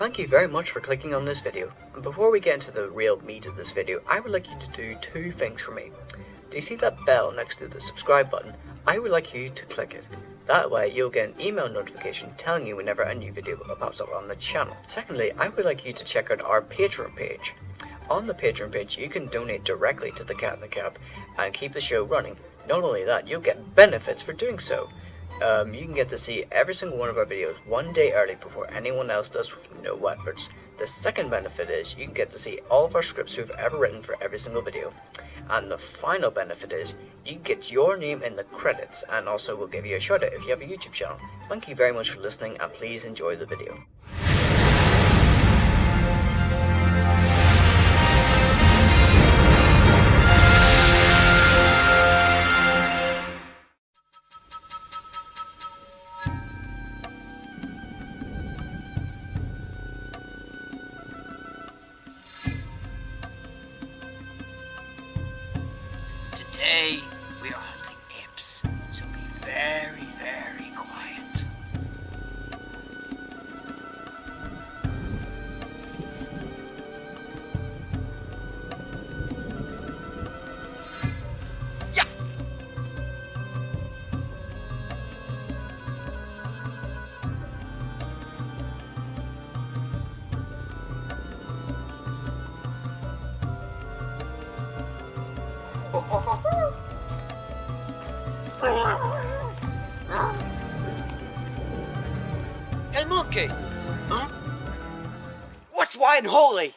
Thank you very much for clicking on this video, and before we get into the real meat of this video, I would like you to do two things for me. Do you see that bell next to the subscribe button? I would like you to click it. That way you'll get an email notification telling you whenever a new video pops up on the channel. Secondly, I would like you to check out our Patreon page. On the Patreon page you can donate directly to the Cat in the Cap and keep the show running. Not only that, you'll get benefits for doing so. You can get to see every single one of our videos one day early before anyone else does with no adverts. The second benefit is you can get to see all of our scripts we've ever written for every single video. And the final benefit is you can get your name in the credits, and also we'll give you a shout out if you have a YouTube channel. Thank you very much for listening, and please enjoy the video. Today, we are hunting imps, so be very, very quiet. Yeah! Hey, monkey! Huh? What's white and holy?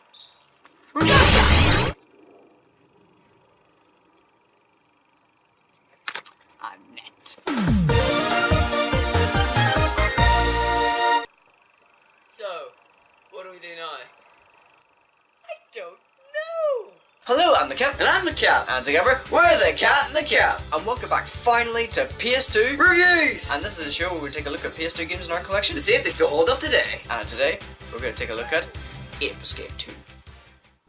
Annette. So, what do we do now? I don't know! Hello, I'm the Cat. And I'm the Cat. And together, We're the Cat and the Cat. and welcome back finally to PS2 Reviews! And this is a show where we take a look at PS2 games in our collection. To see if they still hold up today. And today, we're going to take a look at Ape Escape 2.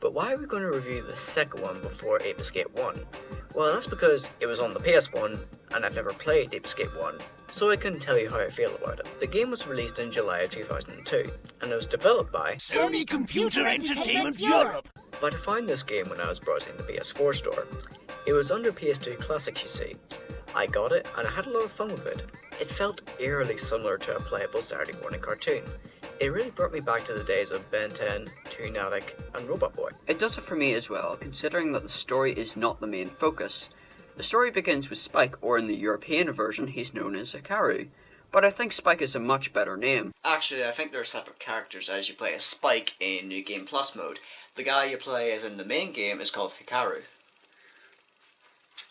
But why are we going to review the second one before Ape Escape 1? Well, that's because it was on the PS1, and I've never played Ape Escape 1, so I couldn't tell you how I feel about it. The game was released in July of 2002, and it was developed by Sony Computer Entertainment Europe. But I found this game when I was browsing the PS4 store. It was under PS2 Classics, you see. I got it, and I had a lot of fun with it. It felt eerily similar to a playable Saturday morning cartoon. It really brought me back to the days of Ben 10, Toon Attic, and Robot Boy. It does it for me as well, considering that the story is not the main focus. The story begins with Spike, or in the European version, he's known as Hikaru. But I think Spike is a much better name. Actually, I think they're separate characters as you play as Spike in New Game Plus mode. The guy you play as in the main game is called Hikaru.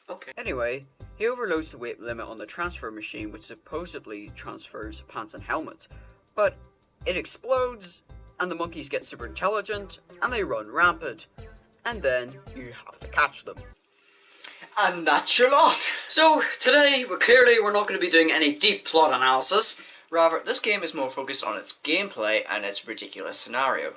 Okay. Anyway, he overloads the weight limit on the transfer machine, which supposedly transfers pants and helmets. But it explodes, and the monkeys get super intelligent, and they run rampant. And then you have to catch them. And that's your lot. So, today, we're not going to be doing any deep plot analysis. Rather, this game is more focused on its gameplay and its ridiculous scenario.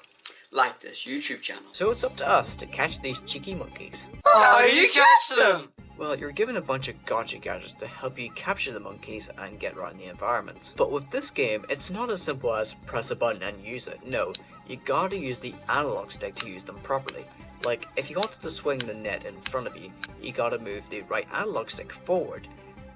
Like this YouTube channel. So it's up to us to catch these cheeky monkeys. How you catch them? Well, you're given a bunch of gotcha gadgets to help you capture the monkeys and get around the environment. But with this game, it's not as simple as press a button and use it. No, you gotta use the analog stick to use them properly. Like, if you wanted to swing the net in front of you, you gotta move the right analog stick forward.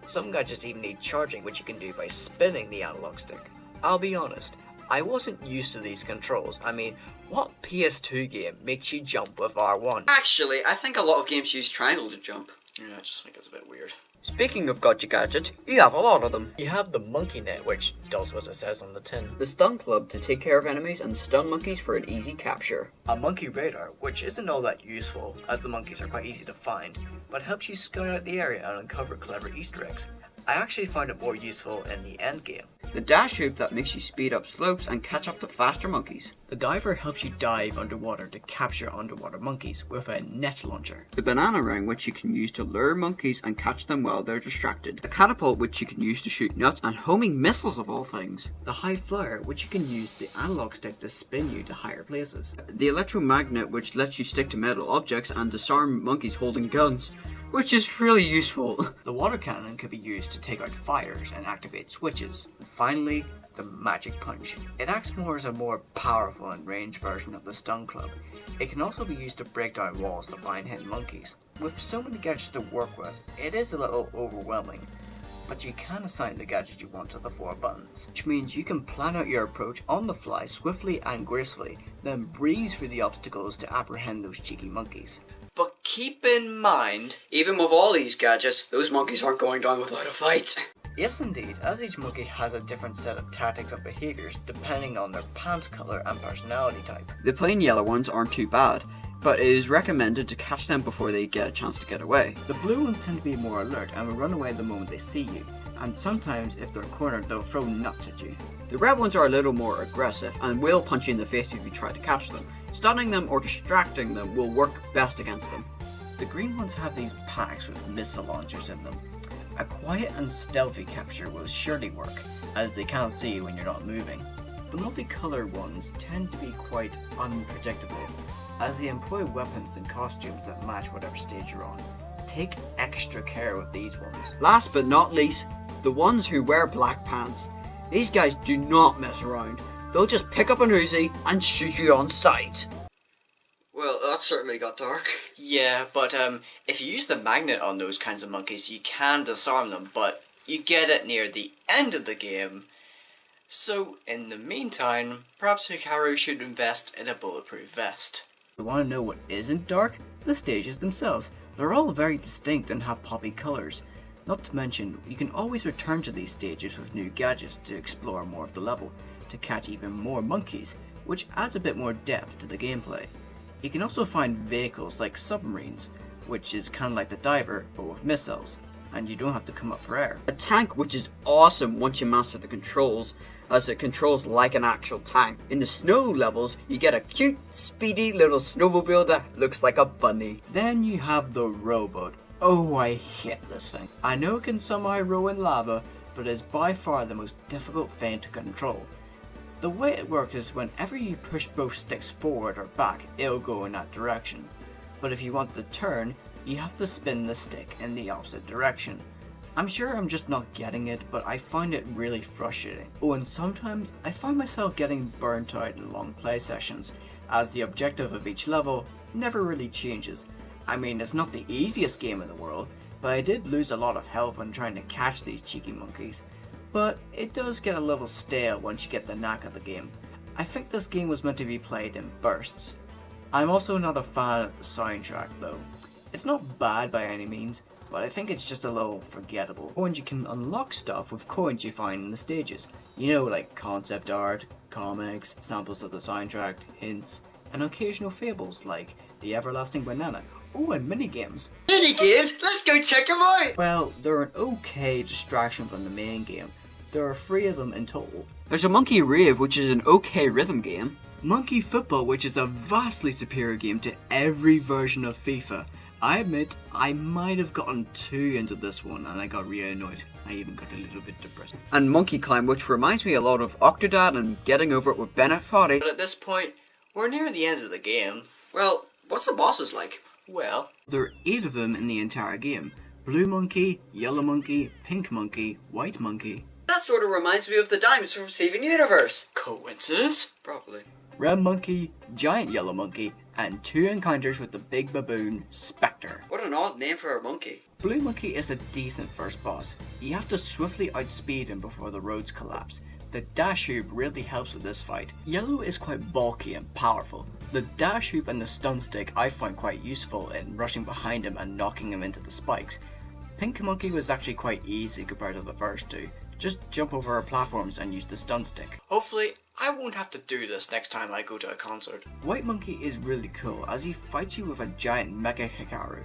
Some gadgets even need charging, which you can do by spinning the analog stick. I'll be honest, I wasn't used to these controls. I mean, what PS2 game makes you jump with R1? Actually, I think a lot of games use triangle to jump. Yeah, I just think it's a bit weird. Speaking of gotcha gadgets, you have a lot of them. You have the monkey net, which does what it says on the tin. The stun club to take care of enemies and stun monkeys for an easy capture. A monkey radar, which isn't all that useful, as the monkeys are quite easy to find, but helps you scout out the area and uncover clever Easter eggs. I actually found it more useful in the end game. The dash hoop that makes you speed up slopes and catch up to faster monkeys. The diver helps you dive underwater to capture underwater monkeys with a net launcher. The banana ring, which you can use to lure monkeys and catch them while they're distracted. A catapult, which you can use to shoot nuts and homing missiles of all things. The high flyer, which you can use the analog stick to spin you to higher places. The electromagnet, which lets you stick to metal objects and disarm monkeys holding guns, which is really useful. The water cannon could be used to take out fires and activate switches. And finally, the Magic Punch. It acts more as a more powerful and ranged version of the Stun Club. It can also be used to break down walls to find hidden monkeys. With so many gadgets to work with, it is a little overwhelming, but you can assign the gadget you want to the 4 buttons, which means you can plan out your approach on the fly swiftly and gracefully, then breeze through the obstacles to apprehend those cheeky monkeys. But keep in mind, even with all these gadgets, those monkeys aren't going down without a fight. Yes indeed, as each monkey has a different set of tactics and behaviours depending on their pants colour and personality type. The plain yellow ones aren't too bad, but it is recommended to catch them before they get a chance to get away. The blue ones tend to be more alert and will run away the moment they see you, and sometimes if they're cornered they'll throw nuts at you. The red ones are a little more aggressive and will punch you in the face if you try to catch them. Stunning them or distracting them will work best against them. The green ones have these packs with missile launchers in them. A quiet and stealthy capture will surely work, as they can't see you when you're not moving. The multicoloured ones tend to be quite unpredictable, as they employ weapons and costumes that match whatever stage you're on. Take extra care with these ones. Last but not least, the ones who wear black pants. These guys do not mess around. They'll just pick up an Uzi and shoot you on sight. Well, that certainly got dark. Yeah, but if you use the magnet on those kinds of monkeys, you can disarm them, but you get it near the end of the game. So, in the meantime, perhaps Hikaru should invest in a bulletproof vest. You want to know what isn't dark? The stages themselves. They're all very distinct and have poppy colours. Not to mention, you can always return to these stages with new gadgets to explore more of the level, to catch even more monkeys, which adds a bit more depth to the gameplay. You can also find vehicles like submarines, which is kind of like the diver, but with missiles, and you don't have to come up for air. A tank, which is awesome once you master the controls, as it controls like an actual tank. In the snow levels, you get a cute, speedy little snowmobile that looks like a bunny. Then you have the rowboat. Oh, I hate this thing. I know it can somehow row in lava, but it is by far the most difficult thing to control. The way it works is whenever you push both sticks forward or back, it'll go in that direction. But if you want to turn, you have to spin the stick in the opposite direction. I'm sure I'm just not getting it, but I find it really frustrating. Oh, and sometimes I find myself getting burnt out in long play sessions, as the objective of each level never really changes. I mean, it's not the easiest game in the world, but I did lose a lot of health when trying to catch these cheeky monkeys. But it does get a little stale once you get the knack of the game. I think this game was meant to be played in bursts. I'm also not a fan of the soundtrack though. It's not bad by any means, but I think it's just a little forgettable. And you can unlock stuff with coins you find in the stages. You know, like concept art, comics, samples of the soundtrack, hints, and occasional fables like the Everlasting Banana. Oh, and minigames. Minigames? Let's go check them out! Well, they're an okay distraction from the main game. There are 3 of them in total. There's a Monkey Rave, which is an okay rhythm game. Monkey Football, which is a vastly superior game to every version of FIFA. I admit, I might have gotten too into this one and I got really annoyed. I even got a little bit depressed. And Monkey Climb, which reminds me a lot of Octodad and Getting Over It with Bennett Foddy. But at this point, we're near the end of the game. Well, what's the bosses like? Well, there are 8 of them in the entire game. Blue monkey, yellow monkey, pink monkey, white monkey. That sort of reminds me of the Dimes from Steven Universe. Coincidence? Probably. Red monkey, giant yellow monkey, and 2 encounters with the big baboon, Spectre. What an odd name for a monkey. Blue monkey is a decent first boss. You have to swiftly outspeed him before the roads collapse. The dash hoop really helps with this fight. Yellow is quite bulky and powerful. The dash hoop and the stun stick I find quite useful in rushing behind him and knocking him into the spikes. Pink monkey was actually quite easy compared to the first 2. Just jump over our platforms and use the stun stick. Hopefully, I won't have to do this next time I go to a concert. White monkey is really cool as he fights you with a giant Mecha Hikaru,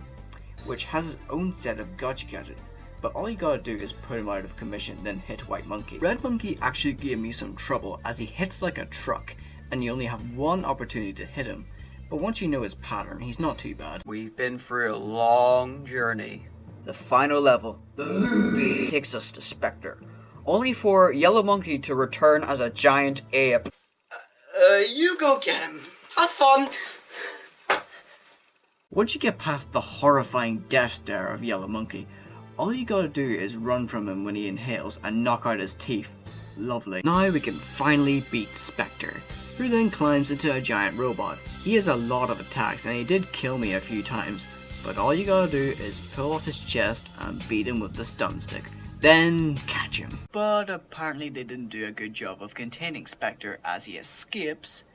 which has its own set of gotcha gadgets. But all you gotta do is put him out of commission, then hit White Monkey. Red Monkey actually gave me some trouble as he hits like a truck, and you only have 1 opportunity to hit him. But once you know his pattern, he's not too bad. We've been through a long journey. The final level, the movie, takes us to Spectre, only for Yellow Monkey to return as a giant ape. You go get him. Have fun. Once you get past the horrifying death stare of Yellow Monkey, all you gotta do is run from him when he inhales and knock out his teeth. Lovely. Now we can finally beat Spectre, who then climbs into a giant robot. He has a lot of attacks and he did kill me a few times, but all you gotta do is pull off his chest and beat him with the stun stick. Then catch him. But apparently they didn't do a good job of containing Spectre as he escapes,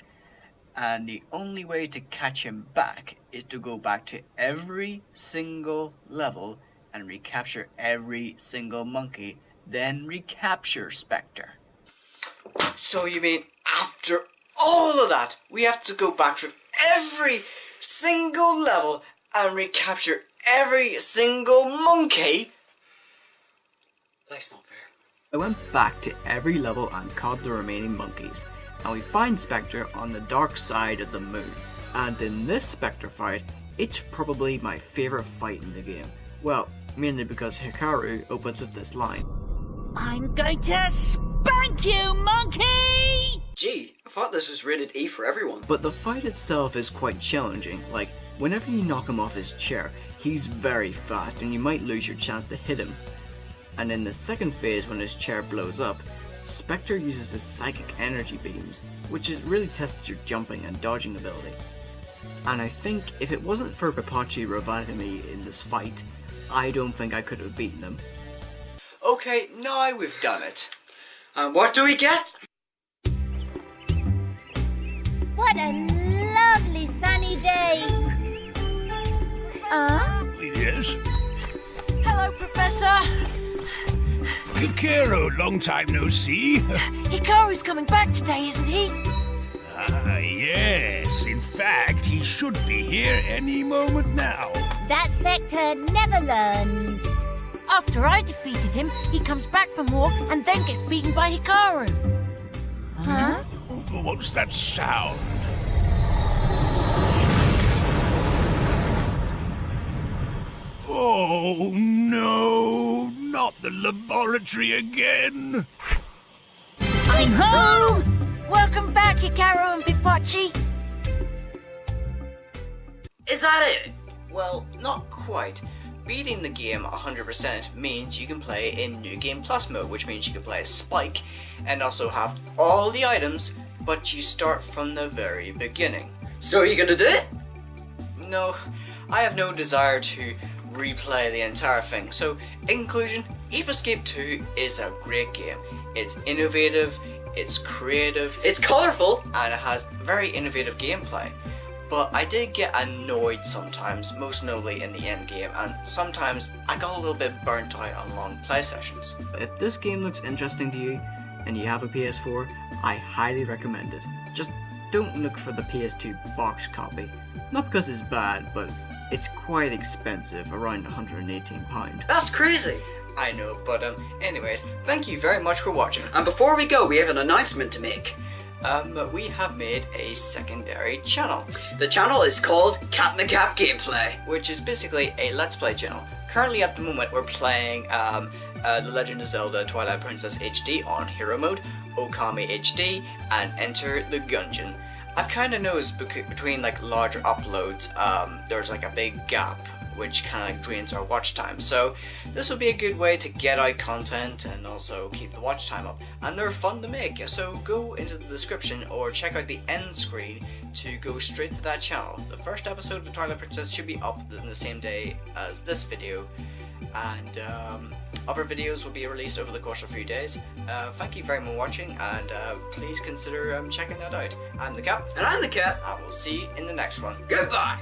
and the only way to catch him back is to go back to every single level and recapture every single monkey, then recapture Spectre. So you mean after all of that, we have to go back from every single level and recapture every single monkey? That's not fair. I went back to every level and caught the remaining monkeys, and we find Spectre on the dark side of the moon. And in this Spectre fight, it's probably my favourite fight in the game. Well, mainly because Hikaru opens with this line. I'm going to spank you, monkey! Gee, I thought this was rated E for everyone. But the fight itself is quite challenging. Like, whenever you knock him off his chair, he's very fast and you might lose your chance to hit him. And in the second phase, when his chair blows up, Spectre uses his psychic energy beams, which really tests your jumping and dodging ability. And I think if it wasn't for Papachi reviving me in this fight, I don't think I could have beaten him. Okay, now we've done it. And what do we get? What a lovely sunny day. Yes? Hello, Professor. Kikero, long time no see. Hikaru's coming back today, isn't he? Ah, yes. In fact, he should be here any moment now. That Spectre never learns. After I defeated him, he comes back for more and then gets beaten by Hikaru. Huh? What's that sound? Oh, no. Not the laboratory again. I'm home! Welcome back, Hikaru and Papachi. Is that it? Well, not quite. Beating the game 100% means you can play in New Game Plus mode, which means you can play as Spike and also have all the items, but you start from the very beginning. So are you gonna do it? No, I have no desire to replay the entire thing. So, in conclusion, Ape Escape 2 is a great game. It's innovative, it's creative, it's colourful, and it has very innovative gameplay. But I did get annoyed sometimes, most notably in the end game, and sometimes I got a little bit burnt out on long play sessions. If this game looks interesting to you, and you have a PS4, I highly recommend it. Just don't look for the PS2 box copy. Not because it's bad, but it's quite expensive, around £118. That's crazy! I know, but anyways, thank you very much for watching. And before we go, we have an announcement to make. We have made a secondary channel. The channel is called Cat in the Gap Gameplay, which is basically a Let's Play channel. Currently at the moment we're playing The Legend of Zelda Twilight Princess HD on Hero Mode, Okami HD, and Enter the Gungeon. I've kind of noticed between like larger uploads, there's like a big gap which kind of like drains our watch time. So this will be a good way to get out content and also keep the watch time up. And they're fun to make, so go into the description or check out the end screen to go straight to that channel. The first episode of the Twilight Princess should be up in the same day as this video, and other videos will be released over the course of a few days. Thank you very much for watching, and please consider checking that out. I'm the Cap. And I'm the Cat. And we'll see you in the next one. Goodbye.